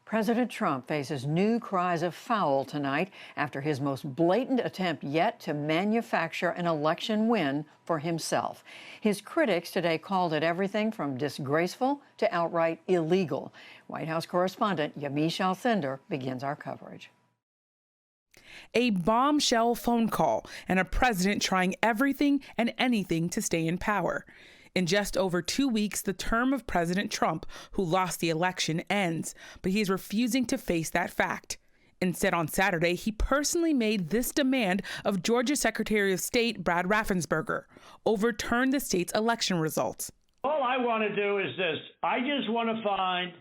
President Trump faces new cries of foul tonight after his most blatant attempt yet to manufacture an election win for himself. His critics today called it everything from disgraceful to outright illegal. White House correspondent Yamiche Alcindor begins our coverage. A bombshell phone call and a president trying everything and anything to stay in power. In just over 2 weeks, the term of President Trump, who lost the election, ends, but he is refusing to face that fact. Instead, on Saturday, he personally made this demand of Georgia Secretary of State Brad Raffensperger: overturn the state's election results. All I want to do is this. I just want to find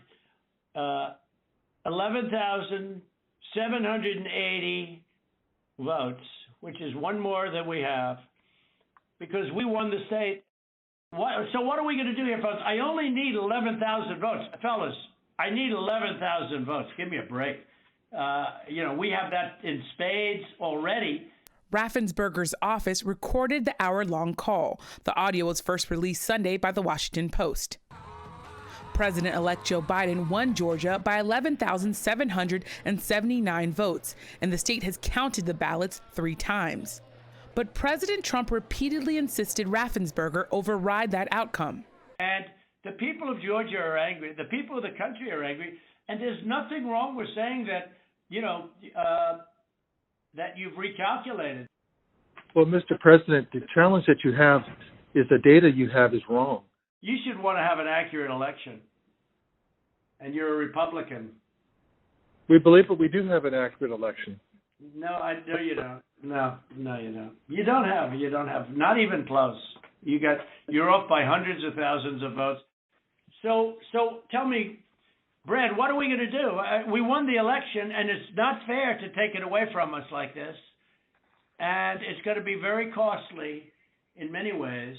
11,780 votes, which is one more than we have, because we won the state. So what are we going to do here, folks? I only need 11,000 votes. Fellas, I need 11,000 votes. Give me a break. We have that in spades already. Raffensperger's office recorded the hour-long call. The audio was first released Sunday by the Washington Post. President-elect Joe Biden won Georgia by 11,779 votes, and the state has counted the ballots 3 times. But President Trump repeatedly insisted Raffensperger override that outcome. And the people of Georgia are angry. The people of the country are angry. And there's nothing wrong with saying that, that you've recalculated. Well, Mr. President, the challenge that you have is the data you have is wrong. You should want to have an accurate election. And you're a Republican. We believe that we do have an accurate election. No, you don't. No, you don't. You don't have. Not even close. You're off by hundreds of thousands of votes. So tell me, Brad, what are we going to do? We won the election, and it's not fair to take it away from us like this. And it's going to be very costly in many ways.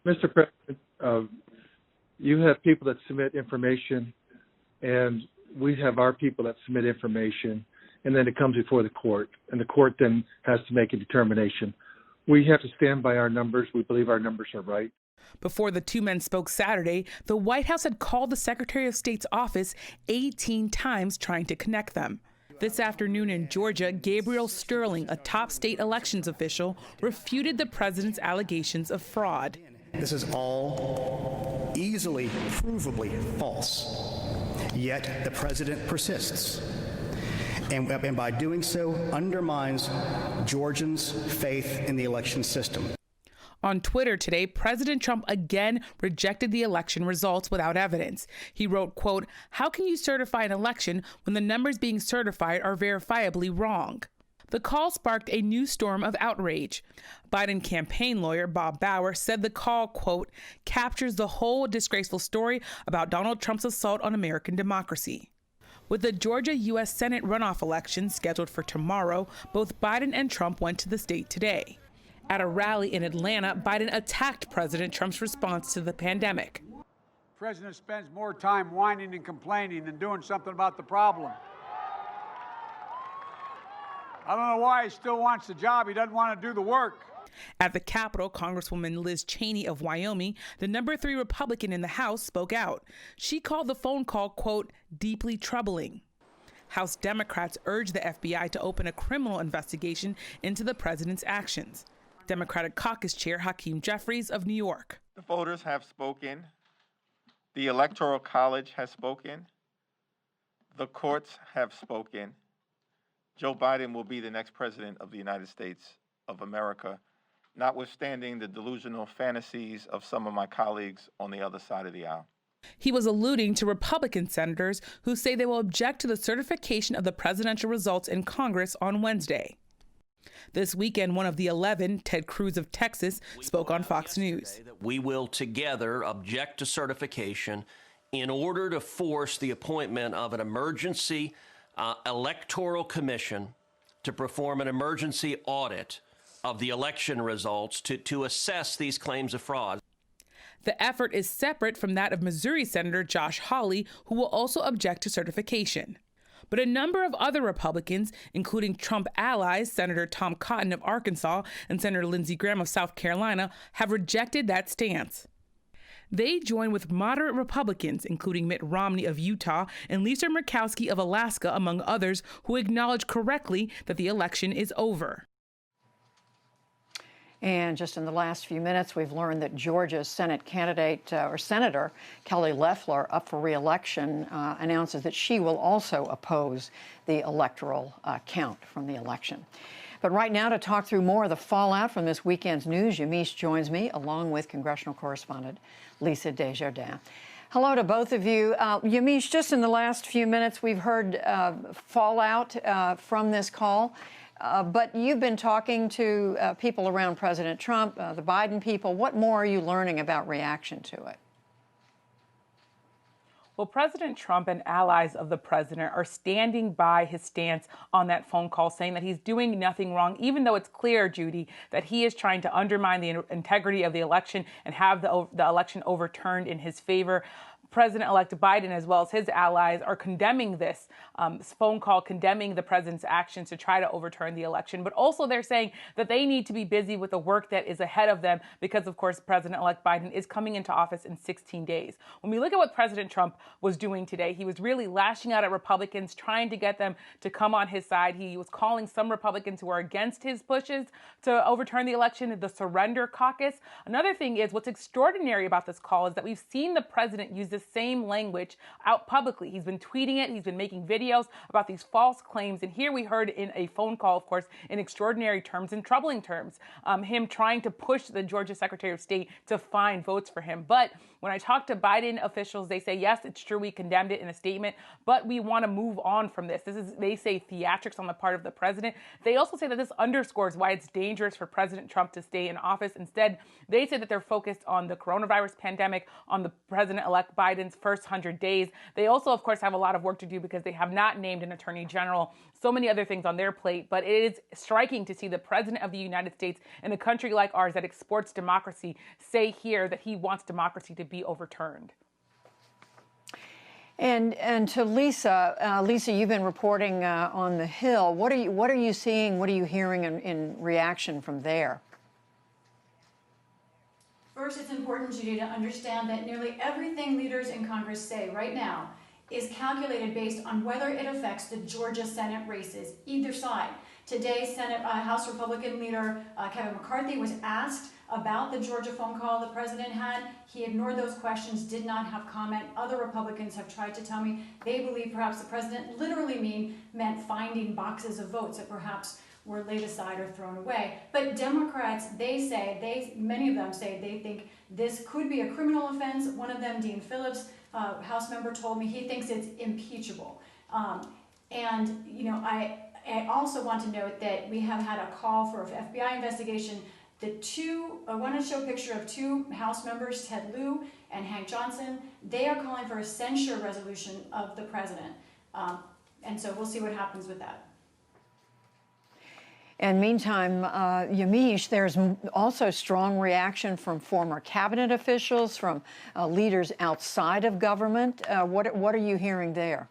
Mr. President, you have people that submit information, and we have our people that submit information. And then it comes before the court, and the court then has to make a determination. We have to stand by our numbers. We believe our numbers are right. Before the two men spoke Saturday, the White House had called the Secretary of State's office 18 times trying to connect them. This afternoon in Georgia, Gabriel Sterling, a top state elections official, refuted the president's allegations of fraud. This is all easily, provably false. Yet the president persists. And by doing so, undermines Georgians' faith in the election system. On Twitter today, President Trump again rejected the election results without evidence. He wrote, quote, "How can you certify an election when the numbers being certified are verifiably wrong?" The call sparked a new storm of outrage. Biden campaign lawyer Bob Bauer said the call, quote, "captures the whole disgraceful story about Donald Trump's assault on American democracy." With the Georgia U.S. Senate runoff election scheduled for tomorrow, both Biden and Trump went to the state today. At a rally in Atlanta, Biden attacked President Trump's response to the pandemic. The president spends more time whining and complaining than doing something about the problem. I don't know why he still wants the job. He doesn't want to do the work. At the Capitol, Congresswoman Liz Cheney of Wyoming, the number 3 Republican in the House, spoke out. She called the phone call, quote, "deeply troubling." House Democrats urged the FBI to open a criminal investigation into the president's actions. Democratic Caucus Chair Hakeem Jeffries of New York. The voters have spoken. The Electoral College has spoken. The courts have spoken. Joe Biden will be the next president of the United States of America, notwithstanding the delusional fantasies of some of my colleagues on the other side of the aisle. He was alluding to Republican senators who say they will object to the certification of the presidential results in Congress on Wednesday. This weekend, one of the 11, Ted Cruz of Texas, spoke on Fox News. We will together object to certification in order to force the appointment of an emergency electoral commission to perform an emergency audit of the election results to assess these claims of fraud. The effort is separate from that of Missouri Senator Josh Hawley, who will also object to certification. But a number of other Republicans, including Trump allies, Senator Tom Cotton of Arkansas and Senator Lindsey Graham of South Carolina, have rejected that stance. They join with moderate Republicans, including Mitt Romney of Utah and Lisa Murkowski of Alaska, among others, who acknowledge correctly that the election is over. And just in the last few minutes, we've learned that Georgia's Senate candidate, or Senator Kelly Loeffler, up for re-election, announces that she will also oppose the electoral count from the election. But right now, to talk through more of the fallout from this weekend's news, Yamiche joins me, along with congressional correspondent Lisa Desjardins. Hello to both of you. Yamiche, just in the last few minutes, we've heard fallout from this call. But you've been talking to people around President Trump, the Biden people. What more are you learning about reaction to it? Well, President Trump and allies of the president are standing by his stance on that phone call, saying that he's doing nothing wrong, even though it's clear, Judy, that he is trying to undermine the integrity of the election and have the election overturned in his favor. President-elect Biden, as well as his allies, are condemning this phone call, condemning the president's actions to try to overturn the election. But also they're saying that they need to be busy with the work that is ahead of them because, of course, President-elect Biden is coming into office in 16 days. When we look at what President Trump was doing today, he was really lashing out at Republicans, trying to get them to come on his side. He was calling some Republicans who are against his pushes to overturn the election the surrender caucus. Another thing is, what's extraordinary about this call is that we've seen the president use this same language out publicly. He's been tweeting it. He's been making videos about these false claims. And here we heard in a phone call, of course, in extraordinary terms and troubling terms, him trying to push the Georgia Secretary of State to find votes for him. But when I talk to Biden officials, they say, yes, it's true, we condemned it in a statement, but we want to move on from this. This is, they say, theatrics on the part of the president. They also say that this underscores why it's dangerous for President Trump to stay in office. Instead, they say that they're focused on the coronavirus pandemic, on the President-elect Biden's first 100 days. They also, of course, have a lot of work to do because they have not named an attorney general. So many other things on their plate. But it is striking to see the president of the United States in a country like ours that exports democracy say here that he wants democracy to be overturned. And to Lisa, Lisa, you've been reporting on the Hill. What are you seeing? What are you hearing in reaction from there? First, it's important, Judy, to understand that nearly everything leaders in Congress say right now is calculated based on whether it affects the Georgia Senate races, either side. Today, House Republican leader Kevin McCarthy was asked about the Georgia phone call the president had. He ignored those questions, did not have comment. Other Republicans have tried to tell me they believe perhaps the president literally meant finding boxes of votes that perhaps were laid aside or thrown away. But Democrats, many of them say they think this could be a criminal offense. One of them, Dean Phillips, House member, told me he thinks it's impeachable. And you know, I also want to note that we have had a call for an FBI investigation. I want to show a picture of two House members, Ted Lieu and Hank Johnson. They are calling for a censure resolution of the president. And so we'll see what happens with that. And meantime, Yamiche, there's also strong reaction from former cabinet officials, from leaders outside of government. What are you hearing there?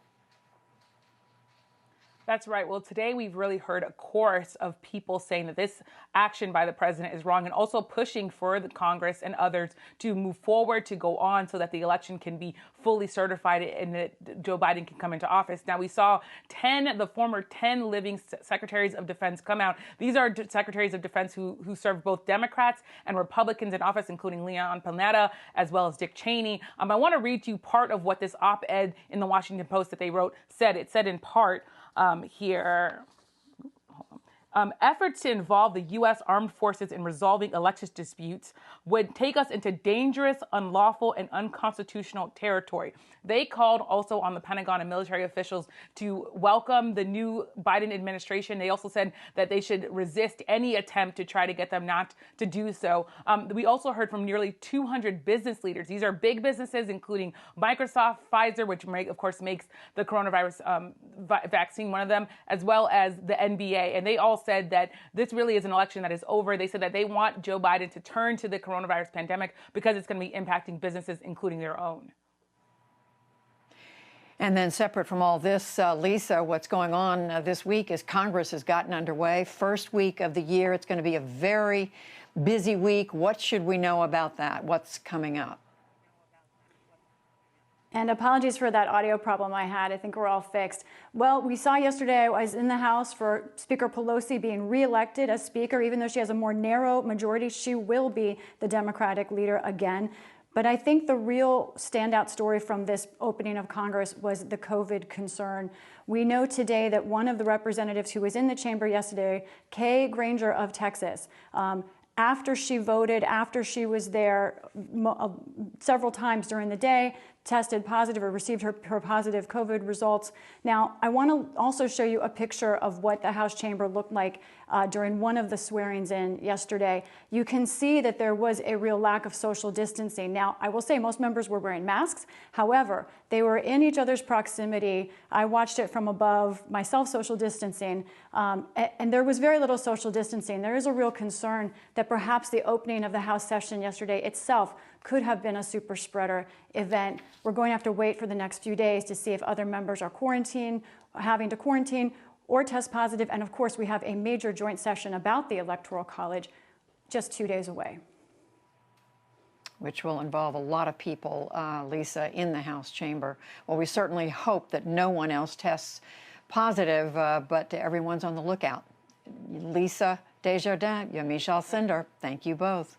That's right. Well, today we've really heard a chorus of people saying that this action by the president is wrong and also pushing for the Congress and others to move forward, to go on so that the election can be fully certified and that Joe Biden can come into office. Now, we saw the former 10 living secretaries of defense come out. These are secretaries of defense who served both Democrats and Republicans in office, including Leon Panetta, as well as Dick Cheney. I want to read to you part of what this op-ed in the Washington Post that they wrote said. It said in part, here. Efforts to involve the U.S. Armed Forces in resolving election disputes would take us into dangerous, unlawful, and unconstitutional territory. They called also on the Pentagon and military officials to welcome the new Biden administration. They also said that they should resist any attempt to try to get them not to do so. We also heard from nearly 200 business leaders. These are big businesses, including Microsoft, Pfizer, which of course makes the coronavirus vaccine one of them, as well as the NBA. And they all said that this really is an election that is over. They said that they want Joe Biden to turn to the coronavirus pandemic because it's going to be impacting businesses, including their own. And then separate from all this, Lisa, what's going on this week is Congress has gotten underway. First week of the year. It's going to be a very busy week. What should we know about that? What's coming up? And apologies for that audio problem I had. I think we're all fixed. Well, we saw yesterday I was in the House for Speaker Pelosi being reelected as Speaker. Even though she has a more narrow majority, she will be the Democratic leader again. But I think the real standout story from this opening of Congress was the COVID concern. We know today that one of the representatives who was in the chamber yesterday, Kay Granger of Texas, after she voted, after she was there several times during the day, tested positive or received her positive COVID results. Now, I want to also show you a picture of what the House chamber looked like during one of the swearings in yesterday. You can see that there was a real lack of social distancing. Now, I will say most members were wearing masks. However, they were in each other's proximity. I watched it from above, myself social distancing, and there was very little social distancing. There is a real concern that perhaps the opening of the House session yesterday itself could have been a super spreader event. We're going to have to wait for the next few days to see if other members are having to quarantine or test positive. And of course, we have a major joint session about the Electoral College just 2 days away. Which will involve a lot of people, Lisa, in the House chamber. Well, we certainly hope that no one else tests positive, but everyone's on the lookout. Lisa Desjardins, Yamiche Alcindor, thank you both.